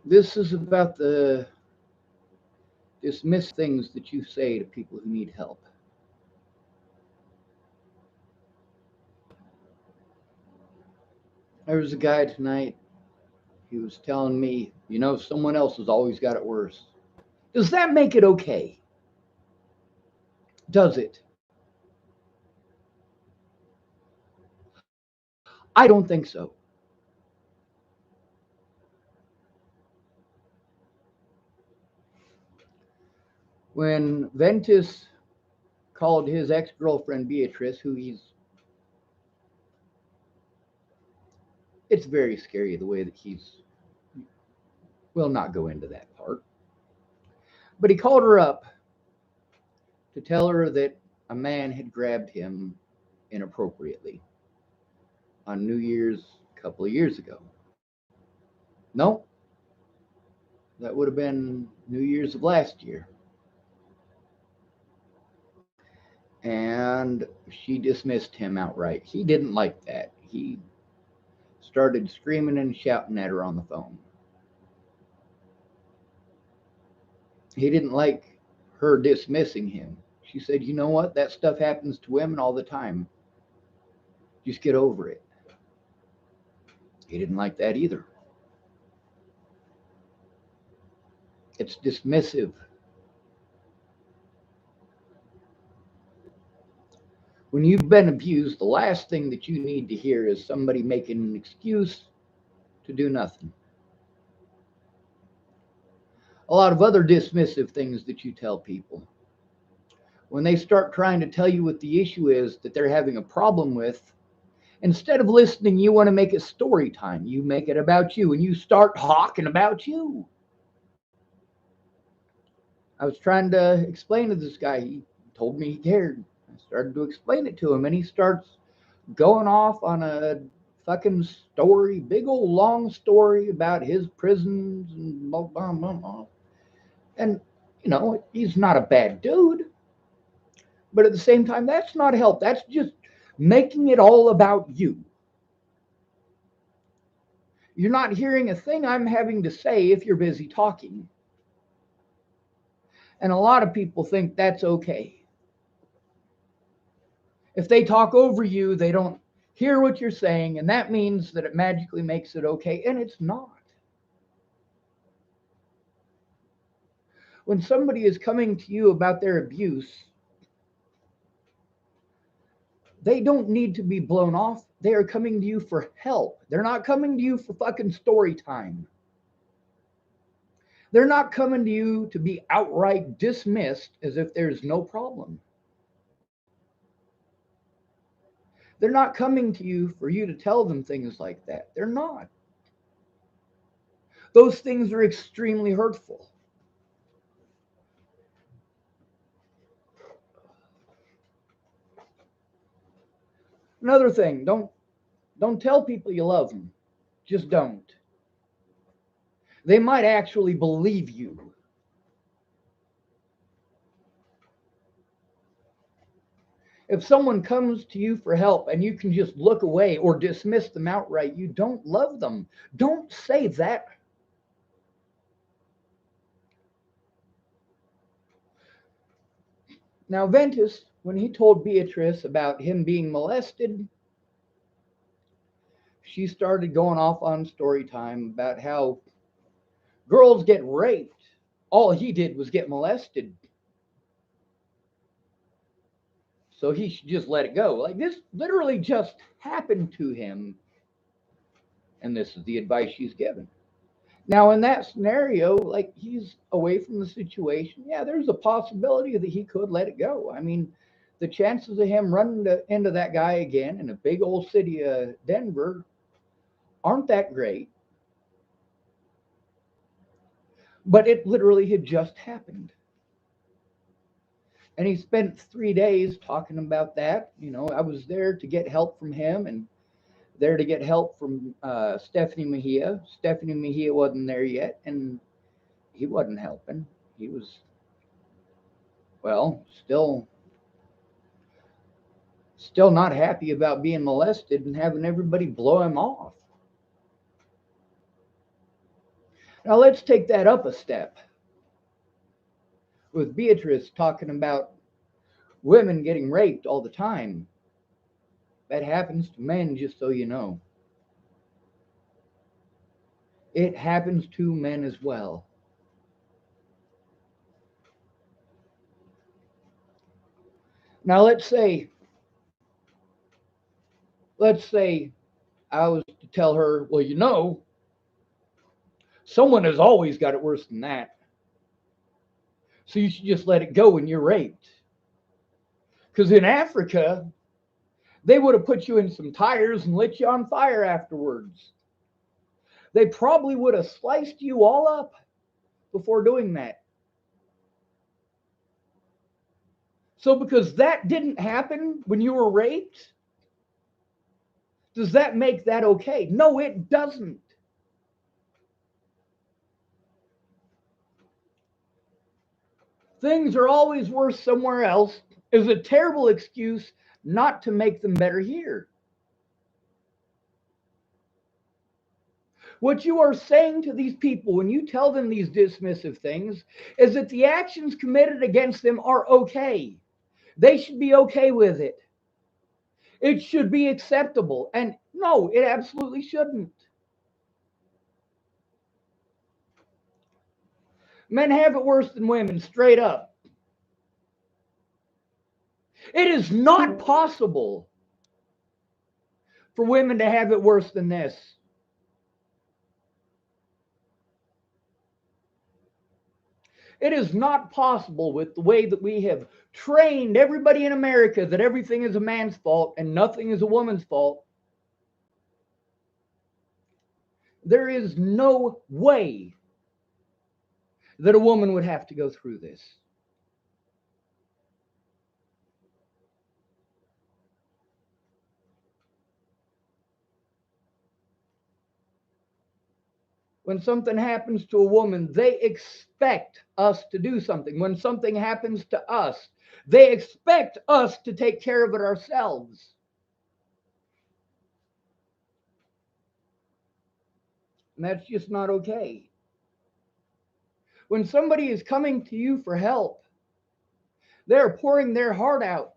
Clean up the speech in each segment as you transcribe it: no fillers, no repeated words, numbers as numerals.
This is about the dismiss things that you say to people who need help. There was a guy tonight, he was telling me, someone else has always got it worse. Does that make it okay? Does it? I don't think so. When Ventus called his ex girlfriend Beatrice, it's very scary the way that we'll not go into that part. But he called her up to tell her that a man had grabbed him inappropriately on New Year's a couple of years ago. No, that would have been New Year's of last year. And she dismissed him outright. He didn't like that. He started screaming and shouting at her on the phone. He didn't like her dismissing him. She said, "You know what? That stuff happens to women all the time. Just get over it." He didn't like that either. It's dismissive. When you've been abused, the last thing that you need to hear is somebody making an excuse to do nothing. A lot of other dismissive things that you tell people. When they start trying to tell you what the issue is that they're having a problem with, instead of listening, you want to make it story time. You make it about you and you start talking about you. I was trying to explain to this guy. He told me he cared. I started to explain it to him, and he starts going off on a fucking story, big old long story about his prisons and blah, blah, blah, blah. And, he's not a bad dude. But at the same time, that's not help. That's just making it all about you. You're not hearing a thing I'm having to say if you're busy talking. And a lot of people think that's okay. If they talk over you, they don't hear what you're saying, and that means that it magically makes it okay, and it's not. When somebody is coming to you about their abuse, they don't need to be blown off. They are coming to you for help. They're not coming to you for fucking story time. They're not coming to you to be outright dismissed as if there's no problem. They're not coming to you for you to tell them things like that. They're not. Those things are extremely hurtful. Another thing, don't tell people you love them. Just don't. They might actually believe you. If someone comes to you for help and you can just look away or dismiss them outright, you don't love them. Don't say that. Now, Ventus, when he told Beatrice about him being molested, she started going off on story time about how girls get raped. All he did was get molested. So he should just let it go. Like this literally just happened to him. And this is the advice she's given. Now, in that scenario, like he's away from the situation. Yeah, there's a possibility that he could let it go. I mean, the chances of him running into that guy again in a big old city of Denver aren't that great. But it literally had just happened. And he spent 3 days talking about that. I was there to get help from him and there to get help from Stephanie Mejia. Stephanie Mejia wasn't there yet, and he wasn't helping. He was, well, still not happy about being molested and having everybody blow him off. Now let's take that up a step with Beatrice talking about women getting raped all the time. That happens to men, just so you know. It happens to men as well. Now let's say I was to tell her, well, someone has always got it worse than that. So you should just let it go when you're raped. Because in Africa, they would have put you in some tires and lit you on fire afterwards. They probably would have sliced you all up before doing that. So, because that didn't happen when you were raped, does that make that okay? No, it doesn't. Things are always worse somewhere else is a terrible excuse not to make them better here. What you are saying to these people when you tell them these dismissive things is that the actions committed against them are okay. They should be okay with it. It should be acceptable. And no, it absolutely shouldn't. Men have it worse than women, straight up. It is not possible for women to have it worse than this. It is not possible with the way that we have trained everybody in America that everything is a man's fault and nothing is a woman's fault. There is no way that a woman would have to go through this. When something happens to a woman, they expect us to do something. When something happens to us, they expect us to take care of it ourselves. And that's just not okay. When somebody is coming to you for help, they're pouring their heart out.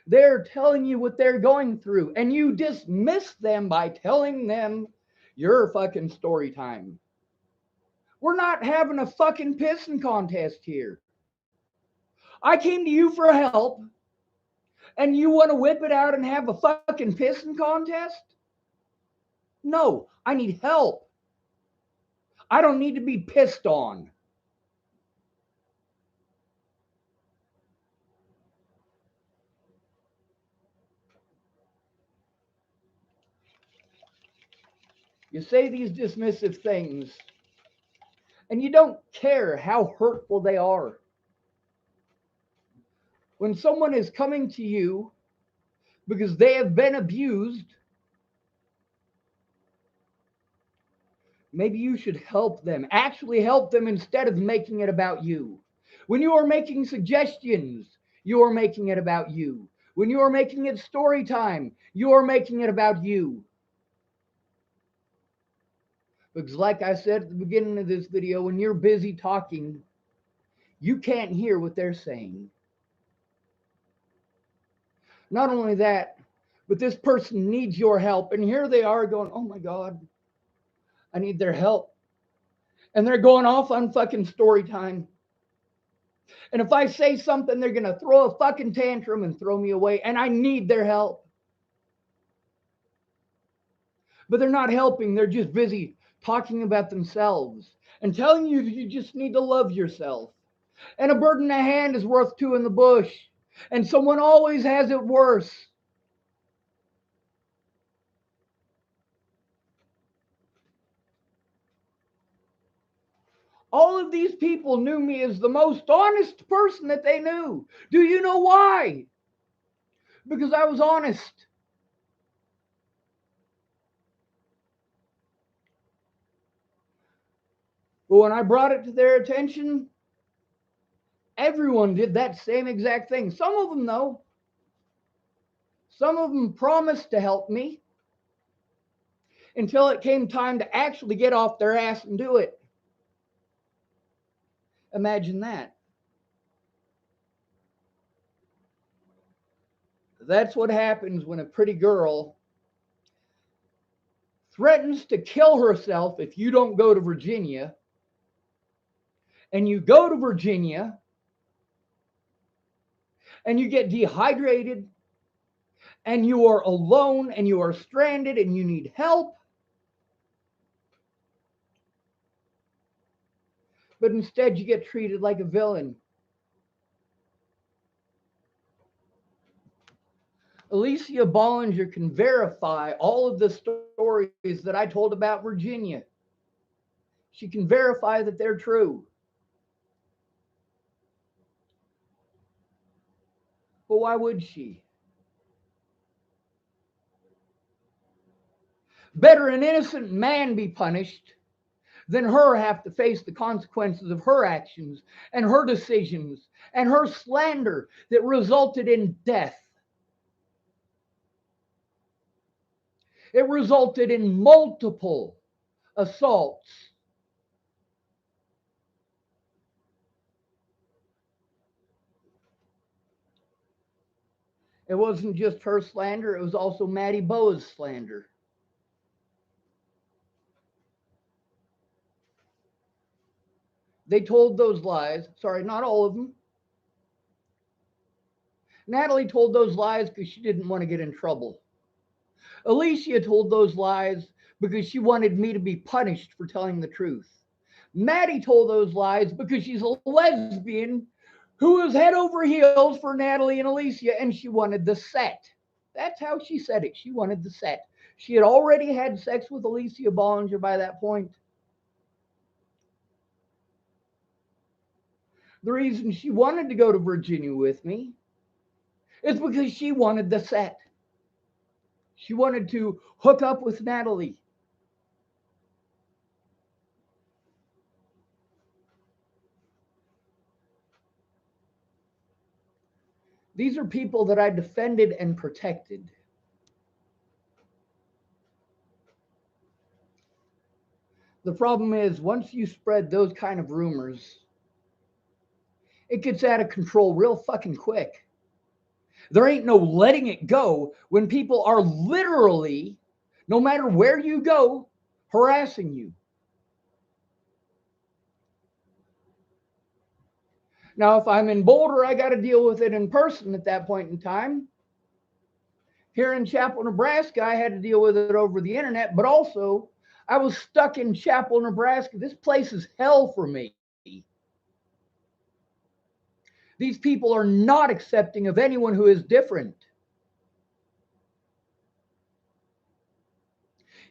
They're telling you what they're going through, and you dismiss them by telling them your fucking story time. We're not having a fucking pissing contest here. I came to you for help, and you want to whip it out and have a fucking pissing contest? No, I need help. I don't need to be pissed on. You say these dismissive things, and you don't care how hurtful they are. When someone is coming to you because they have been abused, maybe you should help them. Actually help them instead of making it about you. When you are making suggestions, you are making it about you. When you are making it story time, you are making it about you. Because like I said at the beginning of this video, when you're busy talking, you can't hear what they're saying. Not only that, but this person needs your help. And here they are going, oh my God, I need their help. And they're going off on fucking story time. And if I say something, they're going to throw a fucking tantrum and throw me away. And I need their help. But they're not helping. They're just busy talking about themselves and telling you you just need to love yourself. And a bird in the hand is worth two in the bush. And someone always has it worse. All of these people knew me as the most honest person that they knew. Do you know why? Because I was honest. But when I brought it to their attention, everyone did that same exact thing. Some of them, though, some of them promised to help me. until it came time to actually get off their ass and do it. Imagine that. That's what happens when a pretty girl threatens to kill herself if you don't go to Virginia, and you go to Virginia and you get dehydrated and you are alone and you are stranded and you need help. But instead, you get treated like a villain. Alicia Bollinger can verify all of the stories that I told about Virginia. She can verify that they're true. But why would she? Better an innocent man be punished than her have to face the consequences of her actions and her decisions and her slander that resulted in death. It resulted in multiple assaults. It wasn't just her slander, it was also Maddie Boa's slander. They told those lies. Sorry, not all of them. Natalie told those lies because she didn't want to get in trouble. Alicia told those lies because she wanted me to be punished for telling the truth. Maddie told those lies because she's a lesbian who was head over heels for Natalie and Alicia, and she wanted the set. That's how she said it. She wanted the set. She had already had sex with Alicia Bollinger by that point. The reason she wanted to go to Virginia with me is because she wanted the set. She wanted to hook up with Natalie. These are people that I defended and protected. The problem is, once you spread those kind of rumors, it gets out of control real fucking quick. There ain't no letting it go when people are literally, no matter where you go, harassing you. Now, if I'm in Boulder, I got to deal with it in person at that point in time. Here in Chapel, Nebraska, I had to deal with it over the internet, but also I was stuck in Chapel, Nebraska. This place is hell for me. These people are not accepting of anyone who is different.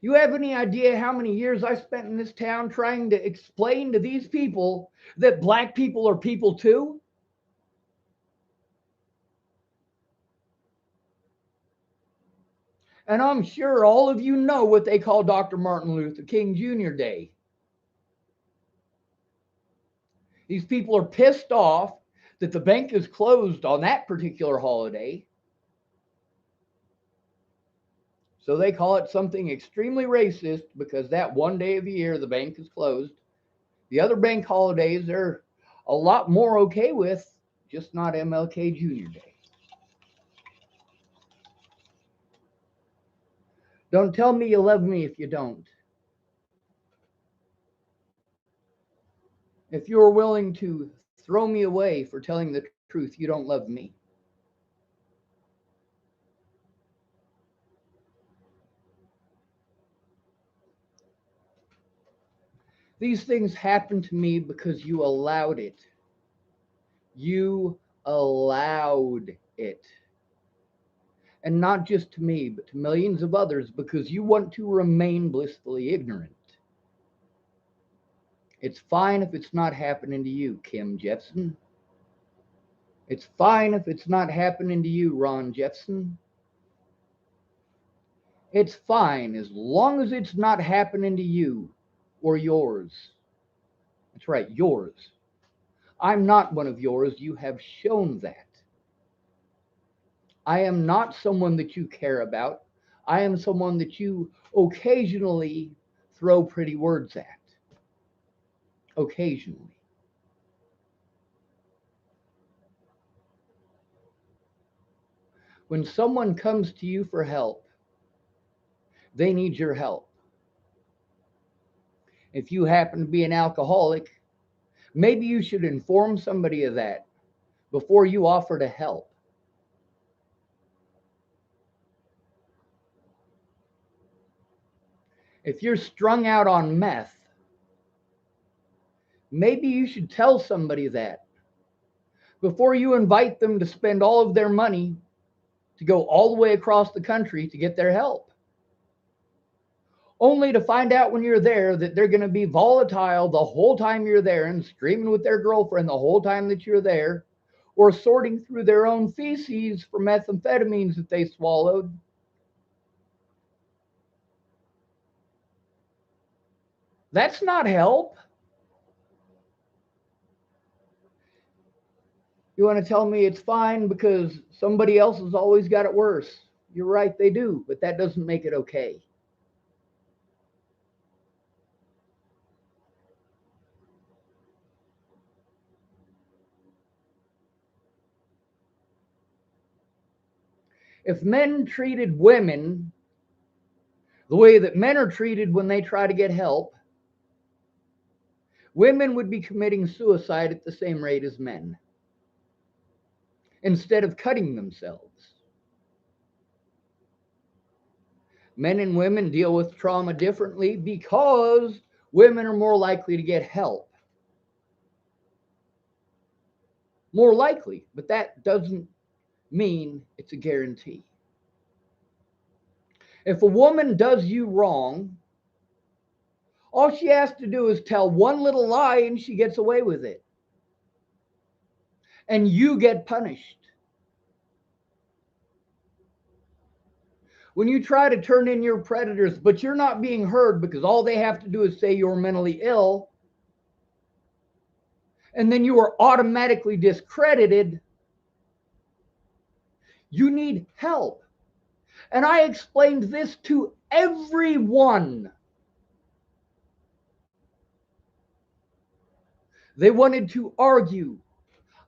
You have any idea how many years I spent in this town trying to explain to these people that black people are people too? And I'm sure all of you know what they call Dr. Martin Luther King Jr. Day. These people are pissed off that the bank is closed on that particular holiday. So they call it something extremely racist because that one day of the year the bank is closed. The other bank holidays they're a lot more okay with, just not MLK Jr. Day. Don't tell me you love me if you don't. If you're willing to throw me away for telling the truth, you don't love me. These things happen to me because you allowed it. You allowed it. And not just to me, but to millions of others because you want to remain blissfully ignorant. It's fine if it's not happening to you, Kim Jepson. It's fine if it's not happening to you, Ron Jepson. It's fine as long as it's not happening to you or yours. That's right, yours. I'm not one of yours. You have shown that. I am not someone that you care about. I am someone that you occasionally throw pretty words at. Occasionally. When someone comes to you for help, they need your help. If you happen to be an alcoholic, maybe you should inform somebody of that before you offer to help. If you're strung out on meth, maybe you should tell somebody that before you invite them to spend all of their money to go all the way across the country to get their help. Only to find out when you're there that they're going to be volatile the whole time you're there and screaming with their girlfriend the whole time that you're there, or sorting through their own feces for methamphetamines that they swallowed. That's not help. You want to tell me it's fine because somebody else has always got it worse. You're right, they do, but that doesn't make it okay. If men treated women the way that men are treated when they try to get help, women would be committing suicide at the same rate as men instead of cutting themselves. Men and women deal with trauma differently because women are more likely to get help. More likely, but that doesn't mean it's a guarantee. If a woman does you wrong, all she has to do is tell one little lie and she gets away with it. And you get punished. When you try to turn in your predators, but you're not being heard because all they have to do is say you're mentally ill, and then you are automatically discredited, you need help. And I explained this to everyone. They wanted to argue.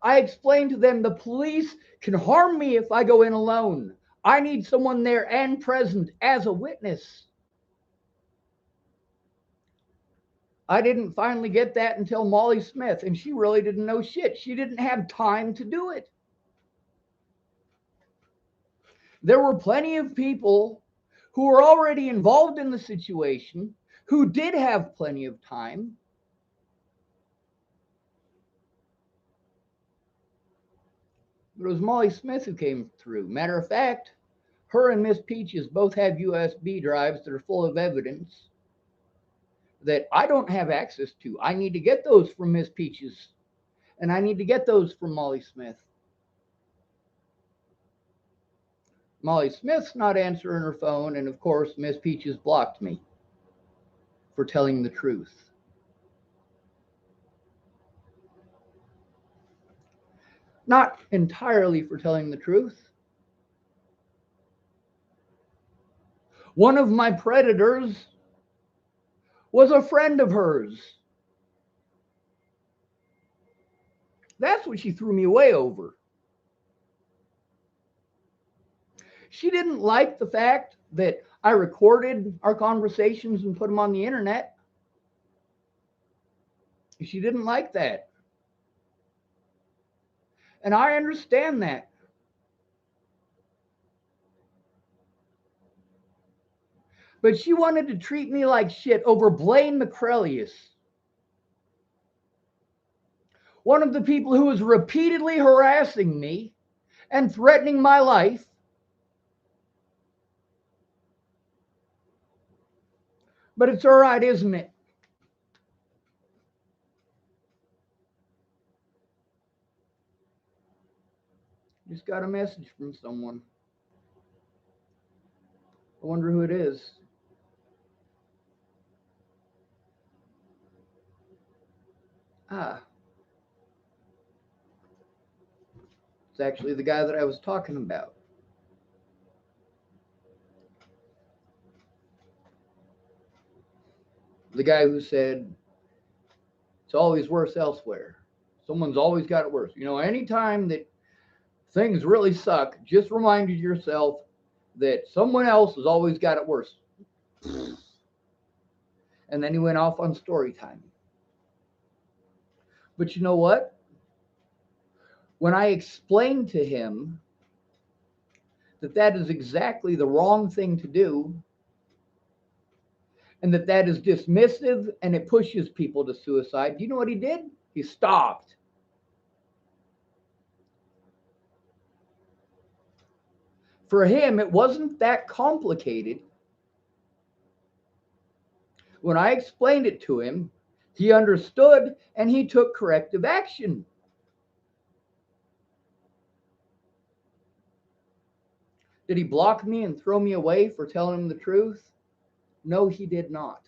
I explained to them the police can harm me if I go in alone. I need someone there and present as a witness. I didn't finally get that until Molly Smith, and she really didn't know shit. She didn't have time to do it. There were plenty of people who were already involved in the situation who did have plenty of time. But it was Molly Smith who came through. Matter of fact, her and Miss Peaches both have USB drives that are full of evidence that I don't have access to. I need to get those from Miss Peaches, and I need to get those from Molly Smith. Molly Smith's not answering her phone, and of course, Miss Peaches blocked me for telling the truth. Not entirely for telling the truth. One of my predators was a friend of hers. That's what she threw me away over. She didn't like the fact that I recorded our conversations and put them on the internet. She didn't like that. And I understand that. But she wanted to treat me like shit over Blaine McCrelius, one of the people who was repeatedly harassing me and threatening my life. But it's all right, isn't it? Just got a message from someone. I wonder who it is. Ah, it's actually the guy that I was talking about. The guy who said, it's always worse elsewhere. Someone's always got it worse. You know, anytime that things really suck, just remind yourself that someone else has always got it worse. And then he went off on story time. But you know what? When I explained to him that that is exactly the wrong thing to do, and that that is dismissive and it pushes people to suicide, do you know what he did? He stopped. For him, it wasn't that complicated. When I explained it to him, he understood and he took corrective action. Did he block me and throw me away for telling him the truth? No, he did not.